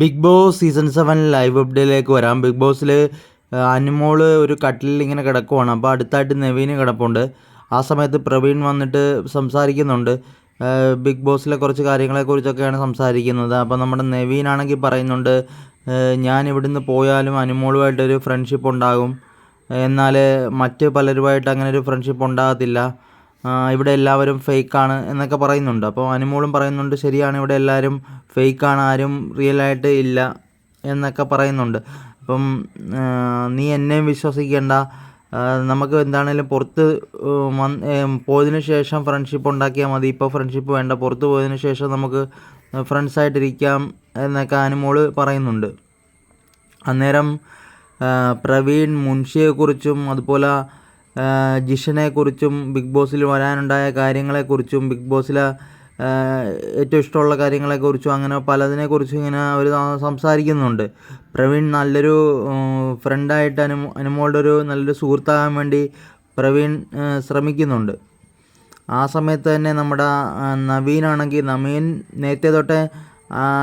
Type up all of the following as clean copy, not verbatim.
Big boss season 7 live അപ്ഡേറ്റിലേക്ക് വരാം. Big ബോസിൽ അനുമോൾ ഒരു കട്ടിലിൽ ഇങ്ങനെ കിടക്കുവാണ്. അപ്പോൾ അടുത്തായിട്ട് നവീന് കിടപ്പുണ്ട്. ആ സമയത്ത് പ്രവീൺ വന്നിട്ട് സംസാരിക്കുന്നുണ്ട്. ബിഗ് ബോസിലെ കുറച്ച് കാര്യങ്ങളെക്കുറിച്ചൊക്കെയാണ് സംസാരിക്കുന്നത്. അപ്പോൾ നമ്മുടെ നവീനാണെങ്കിൽ പറയുന്നുണ്ട്, ഞാൻ ഇവിടുന്ന് പോയാലും അനുമോളുമായിട്ടൊരു ഫ്രണ്ട്ഷിപ്പ് ഉണ്ടാകും, എന്നാൽ മറ്റ് പലരുമായിട്ട് അങ്ങനെ ഒരു ഫ്രണ്ട്ഷിപ്പ് ഉണ്ടാകത്തില്ല, ഇവിടെ എല്ലാവരും ഫേക്കാണ് എന്നൊക്കെ പറയുന്നുണ്ട്. അപ്പോൾ അനുമോളും പറയുന്നുണ്ട്, ശരിയാണ്, ഇവിടെ എല്ലാവരും ഫേക്കാണ്, ആരും റിയലായിട്ട് ഇല്ല എന്നൊക്കെ പറയുന്നുണ്ട്. അപ്പം നീ എന്നെയും വിശ്വസിക്കേണ്ട, നമുക്ക് എന്താണേലും പുറത്ത് പോയതിന് ശേഷം ഫ്രണ്ട്ഷിപ്പ് ഉണ്ടാക്കിയാൽ മതി, ഇപ്പോൾ ഫ്രണ്ട്ഷിപ്പ് വേണ്ട, പുറത്ത് പോയതിന് ശേഷം നമുക്ക് ഫ്രണ്ട്സായിട്ടിരിക്കാം എന്നൊക്കെ അനുമോൾ പറയുന്നുണ്ട്. അന്നേരം പ്രവീൺ മുൻഷിയെക്കുറിച്ചും അതുപോലെ ജിഷനെക്കുറിച്ചും ബിഗ് ബോസിൽ വരാനുണ്ടായ കാര്യങ്ങളെക്കുറിച്ചും ബിഗ് ബോസിലെ ഏറ്റവും ഇഷ്ടമുള്ള കാര്യങ്ങളെക്കുറിച്ചും അങ്ങനെ പലതിനെക്കുറിച്ചും ഇങ്ങനെ അവർ സംസാരിക്കുന്നുണ്ട്. പ്രവീൺ നല്ലൊരു ഫ്രണ്ടായിട്ട് അനുമോളുടെ ഒരു നല്ലൊരു സുഹൃത്താകാൻ വേണ്ടി പ്രവീൺ ശ്രമിക്കുന്നുണ്ട്. ആ സമയത്ത് തന്നെ നമ്മുടെ നവീൻ നേരത്തെ തൊട്ടേ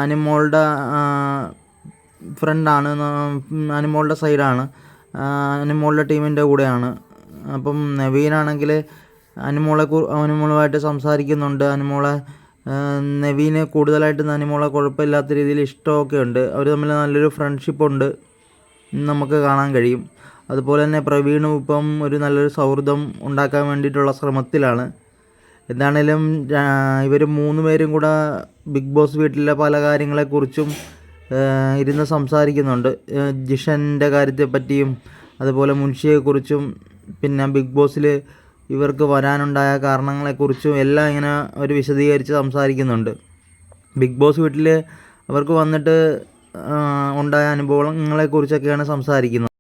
അനുമോളുടെ ഫ്രണ്ടാണ്, അനുമോളുടെ സൈഡാണ്, അനുമോളുടെ ടീമിൻ്റെ കൂടെയാണ്. അപ്പം നവീനാണെങ്കിൽ അനുമോളുമായിട്ട് സംസാരിക്കുന്നുണ്ട്. നവീന് കൂടുതലായിട്ട് അനുമോളെ കുഴപ്പമില്ലാത്ത രീതിയിൽ ഇഷ്ടമൊക്കെ ഉണ്ട്. അവർ തമ്മിൽ നല്ലൊരു ഫ്രണ്ട്ഷിപ്പുണ്ട് നമുക്ക് കാണാൻ കഴിയും. അതുപോലെ തന്നെ പ്രവീണും ഇപ്പം ഒരു നല്ലൊരു സൗഹൃദം ഉണ്ടാക്കാൻ വേണ്ടിയിട്ടുള്ള ശ്രമത്തിലാണ്. എന്താണേലും ഇവർ 3 പേരും കൂടെ ബിഗ് ബോസ് വീട്ടിലെ പല കാര്യങ്ങളെക്കുറിച്ചും ഇരുന്ന് സംസാരിക്കുന്നുണ്ട്. ജിഷൻ്റെ കാര്യത്തെപ്പറ്റിയും അതുപോലെ മുൻഷിയെക്കുറിച്ചും പിന്നെ ബിഗ് ബോസിൽ ഇവർക്ക് വരാനുണ്ടായ കാരണങ്ങളെക്കുറിച്ചും എല്ലാം ഇങ്ങനെ അവർ വിശദീകരിച്ച് സംസാരിക്കുന്നുണ്ട്. ബിഗ് ബോസ് വീട്ടിൽ അവർക്ക് വന്നിട്ട് ഉണ്ടായ അനുഭവങ്ങളെക്കുറിച്ചൊക്കെയാണ് സംസാരിക്കുന്നത്.